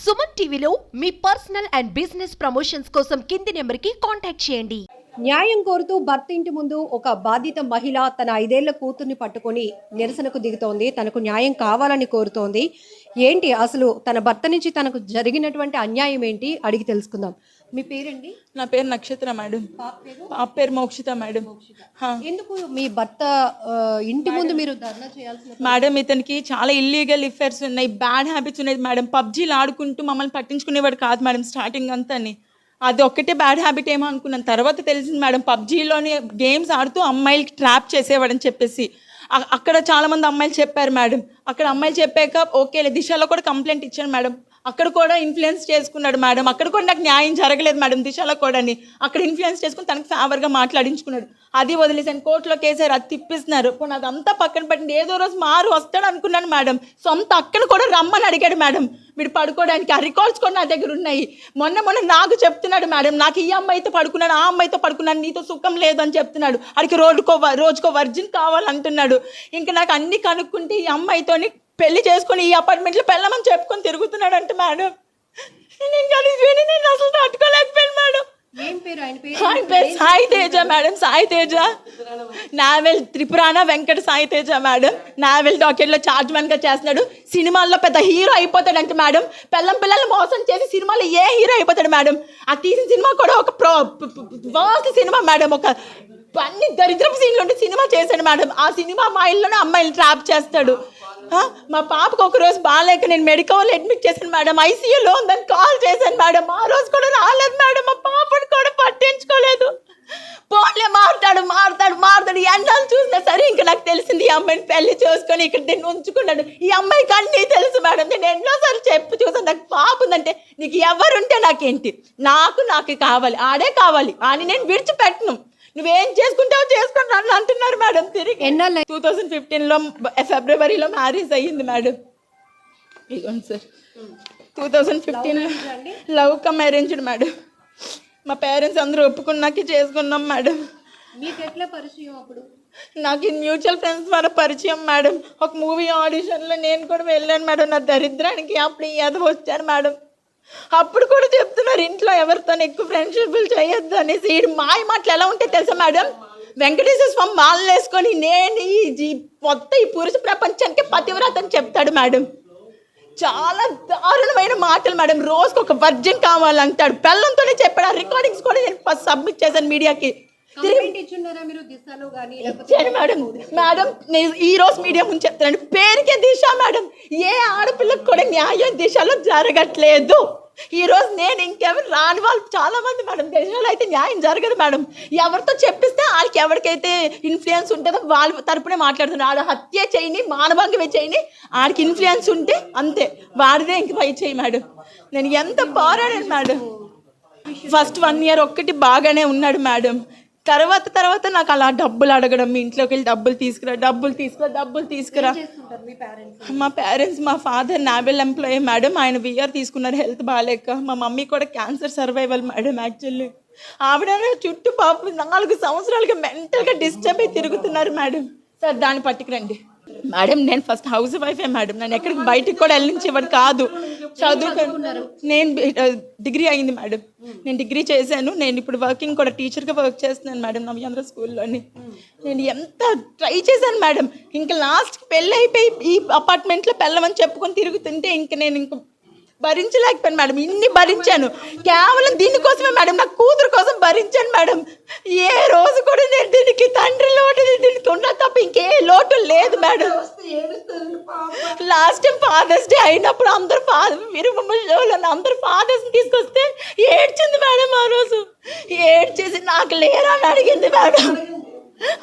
సుమన్ టీవీలో మీ personal and business promotions కోసం కింది నెంబర్కి కాంటాక్ట్ చేయండి. న్యాయం కోరుతూ భర్త ఇంటి ముందు ఒక బాధిత మహిళ తన 5 ఏళ్ల కూతుర్ని పట్టుకొని నిరసనకు దిగుతోంది. తనకు న్యాయం కావాలని కోరుతోంది. ఏంటి అసలు తన భర్త నుంచి తనకు జరిగినటువంటి అన్యాయం ఏంటి అడిగి తెలుసుకుందాం. మీ పేరండి? నా పేరు నక్షత్ర మేడం. పాప పేరు మోక్షిత మేడం. ఎందుకు మీ భర్త ఇంటి ముందు మీరు ధర్నా చేయాల్సిన? మేడం ఇతనికి చాలా ఇల్లీగల్ ఎఫైర్స్ ఉన్నాయి, బ్యాడ్ హ్యాబిట్స్ ఉన్నాయి మేడం. పబ్జీలు ఆడుకుంటూ మమ్మల్ని పట్టించుకునేవాడు కాదు మేడం స్టార్టింగ్ అంతాని. అది ఒక్కటే బ్యాడ్ హ్యాబిట్ ఏమో అనుకున్నాను. తర్వాత తెలిసింది మేడం పబ్జీలోనే గేమ్స్ ఆడుతూ అమ్మాయిలకి ట్రాప్ చేసేవాడని చెప్పేసి. అక్కడ చాలామంది అమ్మాయిలు చెప్పారు మేడం. అక్కడ అమ్మాయిలు చెప్పాక ఓకేలే, దిశలో కూడా కంప్లైంట్ ఇచ్చాను మేడం. అక్కడ కూడా ఇన్ఫ్లుయెన్స్ చేసుకున్నాడు మేడం. అక్కడ కూడా నాకు న్యాయం జరగలేదు మేడం. దిశలో కూడా అక్కడ ఇన్ఫ్లుయెన్స్ చేసుకుని తనకు ఫేవర్గా మాట్లాడించుకున్నాడు. అది వదిలేసాను, కోర్టులో కేసారు, అది తిప్పిస్తున్నారు. ఇప్పుడు నాకు అంతా పక్కన పెట్టండి, ఏదో రోజు మారు వస్తాడు అనుకున్నాను మేడం. సొంత అక్కను కూడా రమ్మని అడిగాడు మేడం వీడు పడుకోవడానికి. ఆ రికార్డ్స్ కూడా నా దగ్గర ఉన్నాయి. మొన్న నాకు చెప్తున్నాడు మేడం, నాకు ఈ అమ్మాయితో పడుకున్నాను, ఆ అమ్మాయితో పడుకున్నాను, నీతో సుఖం లేదు అని చెప్తున్నాడు. అడిగి రోజుకో వర్జిన్ కావాలంటున్నాడు. ఇంకా నాకు అన్ని కనుక్కుంటే ఈ అమ్మాయితోని పెళ్లి చేసుకుని ఈ అపార్ట్మెంట్లో పెళ్ళమని చెప్పుకొని తిరుగుతున్నాడు అంటే మేడం. నేను అసలు తట్టుకోలేకపోయాను మేడం. ఆయన పేరు Sai Teja madam. Sai Teja naval Tripurana Venkata Sai Teja madam. Naval డాకెట్లో చార్జ్ మ్యాన్గా చేస్తున్నాడు. సినిమాల్లో పెద్ద హీరో అయిపోతాడంటే మేడం. పిల్లల్ని మోసం చేసి సినిమాలో ఏ హీరో అయిపోతాడు మేడం. ఆ తీసిన సినిమా కూడా ఒక వర్స్ట్ సినిమా మేడం. ఒక అన్ని దరిద్రపు సీన్లు ఉంటే సినిమా చేశాడు మేడం. ఆ సినిమా మా ఇల్లునే అమ్మాయిలు ట్రాప్ చేస్తాడు. మా పాపకు ఒక రోజు బాగాలేక నేను మెడికల్ అడ్మిట్ చేశాను మేడం. ఐసీయూలో ఉందని కాల్ చేశాను మేడం. ఆ రోజు కూడా రాలేదు మేడం. మా పాపను కూడా పట్టించుకోలేదు. పోన్లే మారుతాడు ఎన్నాళ్ళు చూసినా సరే ఇంకా నాకు తెలిసింది ఈ అమ్మాయిని పెళ్లి చేసుకొని ఇక్కడ నేను ఉంచుకున్నాడు. ఈ అమ్మాయికి అన్నీ తెలుసు మేడం. నేను ఎన్నోసార్లు చూసాను. నాకు పాప ఉందంటే నీకు ఎవరుంటే నాకేంటి, నాకు కావాలి, ఆడే కావాలి అని నేను విడిచిపెట్టను. నువ్వేం చేసుకుంటావు చేసుకుంటాను అంటున్నారు మేడం. తిరిగి 2015లో ఫిబ్రవరిలో మ్యారేజ్ అయ్యింది మేడం. ఇదిగోండి సార్, 2015లో లవ్ కమ్ అరేంజ్డ్ మేడం. మా పేరెంట్స్ అందరూ ఒప్పుకున్నాకే చేసుకున్నాం మేడం. మీకు ఎట్లా పరిచయం? అప్పుడు నాకు మ్యూచువల్ ఫ్రెండ్స్ ద్వారా పరిచయం మేడం. ఒక మూవీ ఆడిషన్లో నేను కూడా వెళ్ళాను మేడం. నా దరిద్రానికి అప్పుడు ఏదో వచ్చాను మేడం. అప్పుడు కూడా చెప్తున్నారు ఇంట్లో ఎవరితో ఎక్కువ ఫ్రెండ్షిప్లు చేయొద్దు అనేసి. ఈ మాయ మాటలు ఎలా ఉంటే తెలుసా మేడం, వెంకటేశ్వర స్వామి మాలలు వేసుకొని నేను మొత్తం ఈ పురుష ప్రపంచానికి పతివ్రత అని చెప్తాడు మేడం. చాలా దారుణమైన మాటలు మేడం. రోజుకు ఒక వర్జిన్ కావాలంటాడు. పెళ్ళంతోనే చెప్పాడు. ఆ రికార్డింగ్స్ కూడా నేను సబ్మిట్ చేశాను మీడియాకి. మేడం నేను ఈ రోజు మీడియా ముందు చెప్తాను, పేరుకే దిశ మేడం. ఏ ఆడపిల్లకు కూడా న్యాయం దిశలో జరగట్లేదు. ఈ రోజు నేను ఇంకెవరు రాని వాళ్ళు చాలా మంది మేడం. దేశంలో అయితే న్యాయం జరగదు మేడం. ఎవరితో చెప్పిస్తే వాళ్ళకి ఎవరికైతే ఇన్ఫ్లుయెన్స్ ఉంటుందో వాళ్ళ తరపునే మాట్లాడుతున్నారు. ఆడ హత్య చేయని, మానభంగమే చేయని, ఆడికి ఇన్ఫ్లుయెన్స్ ఉంటే అంతే, వాడిదే ఇంక పై చేయి మేడం. నేను ఎంత పోరాడాను మేడం. ఫస్ట్ 1 year ఒక్కటి బాగానే ఉన్నాడు మేడం. తర్వాత నాకు అలా డబ్బులు అడగడం, మీ ఇంట్లోకి వెళ్ళి డబ్బులు తీసుకురా. మా పేరెంట్స్, మా ఫాదర్ నావెల్ ఎంప్లాయీ మేడం. ఆయన విఆర్ తీసుకున్నారు హెల్త్ బాగాలేక. మా మమ్మీ కూడా క్యాన్సర్ సర్వైవల్ మేడం. యాక్చువల్లీ ఆవిడ చుట్టూ పాప 4 సంవత్సరాలుగా మెంటల్గా డిస్టర్బ్ అయి తిరుగుతున్నారు మేడం. సార్ దాన్ని పట్టుకురండి మేడం. నేను ఫస్ట్ హౌస్ వైఫే మేడం. నేను ఎక్కడికి బయటికి కూడా వెళ్ళించేవాడు కాదు. చదువుకున్నారు. నేను డిగ్రీ అయింది మేడం. నేను డిగ్రీ చేశాను. నేను ఇప్పుడు వర్కింగ్ కూడా టీచర్గా వర్క్ చేస్తున్నాను మేడం నవ్యాంధ్ర స్కూల్లోని. నేను ఎంత ట్రై చేశాను మేడం. ఇంకా లాస్ట్కి పెళ్ళి అయిపోయి ఈ అపార్ట్మెంట్లో పెళ్ళమని చెప్పుకొని తిరుగుతుంటే నేను భరించలేకపోయాను మేడం. ఇన్ని భరించాను కేవలం దీనికోసమే మేడం, నా కూతురు కోసం భరించాను మేడం. ఏ రోజు కూడా నేను దీనికి తండ్రి లోటు దీనికి ఉన్నా తప్ప ఇంకే లోటు లేదు madam. Last time fathers day అయినప్పుడు అందరూ అందరూ ఫాదర్స్ని తీసుకొస్తే ఏడ్చింది మేడం. ఆ రోజు ఏడ్చేసి నాకు లేరా అని అడిగింది మేడం.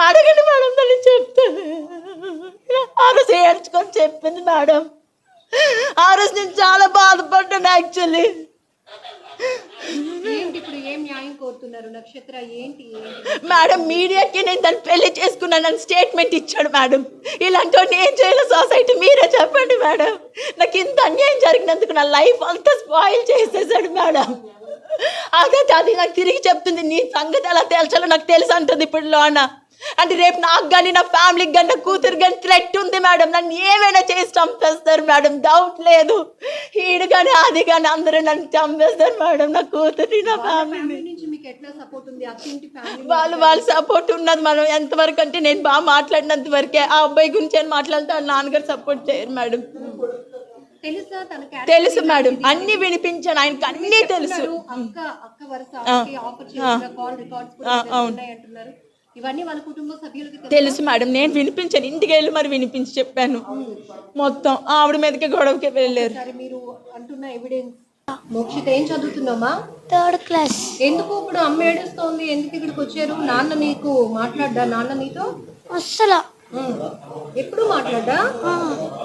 అడగండి మేడం, తను చెప్తాను. ఆ రోజు ఏడ్చుకొని చెప్పింది మేడం. ఆ రోజు నేను చాలా బాధపడ్డాను యాక్చువల్లీ. మేడం మీడియాకి నేను దాన్ని పెళ్లి చేసుకున్నాను స్టేట్మెంట్ ఇచ్చాడు మేడం. ఇలాంటి ఏం చేయాలి సొసైటీ, మీరే చెప్పండి మేడం. నాకు ఇంత అన్యాయం జరిగినందుకు నా లైఫ్ అంతా స్పాయిల్ చేసేసాడు మేడం. అది నాకు తిరిగి చెప్తుంది, నీ సంగతి ఎలా తేల్చాలో నాకు తెలుసు అంటుంది ఇప్పుడు లోన. అంటే రేపు నాకు కానీ నా ఫ్యామిలీకి కానీ నా కూతురు కానీ థ్రెట్ ఉంది మేడం. నన్ను ఏమైనా చేసి చంపేస్తారు మేడం, డౌట్ లేదు. ఈడు కానీ అది కానీ అందరూ నన్ను చంపేస్తారు మేడం, నా కూతురు నా ఫ్యామిలీ. ఫ్యామిలీ నుంచి మీకు ఎట్లా సపోర్ట్ ఉంది? అత్తింటి ఫ్యామిలీ వాళ్ళ సపోర్ట్ ఉన్నది మేడం. ఎంతవరకు అంటే నేను బాగా మాట్లాడినంత వరకే. ఆ అబ్బాయి గురించి అని మాట్లాడితే వాళ్ళ నాన్నగారు సపోర్ట్ చేయరు మేడం. తెలుసా తన తెలుసు మేడం, అన్ని వినిపించాను ఆయనకి, అన్నీ తెలుసు. అక్క అక్క వరుస ఆఫర్ చేసిన కాల్ రికార్డ్స్ కూడా ఉన్నాయి అంటున్నారు. ఇవన్నీ వాళ్ళ కుటుంబ సభ్యులకి తెలుసు మేడం. నేను వినిపించాను, ఇంటికి వెళ్ళి మరి వినిపించి చెప్పాను మొత్తం. ఆవిడ మీదకి గొడవకి వెళ్ళారు. సరే, మీరు అంటున్న ఎవిడెన్స్. మోక్షిత ఏం చదువుతున్నామా? 3rd class. ఎందుకు ఇప్పుడు అమ్మ ఏడుస్తోంది? ఎందుకు ఇక్కడికి వచ్చారు? నాన్న నీకు మాట్లాడ్డా? నాన్న నీతో అస్సలు ఎప్పుడు మాట్లాడ్డా?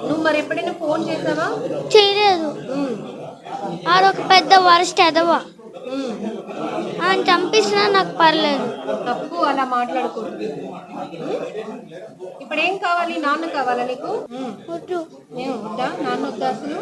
నువ్వు మరి ఎప్పుడైనా ఫోన్ చేసావా? చేయలేదు. ఆడొక పెద్ద వరస్ట్ ఎదవా, ఆయన చంపేసినా నాకు పర్లేదు. తప్పు, అలా మాట్లాడకూడదు. ఇప్పుడు ఏం కావాలి? నాన్న కావాలా నీకు? వద్దు. ఏం వద్దా? నాన్న వద్దా అసలు?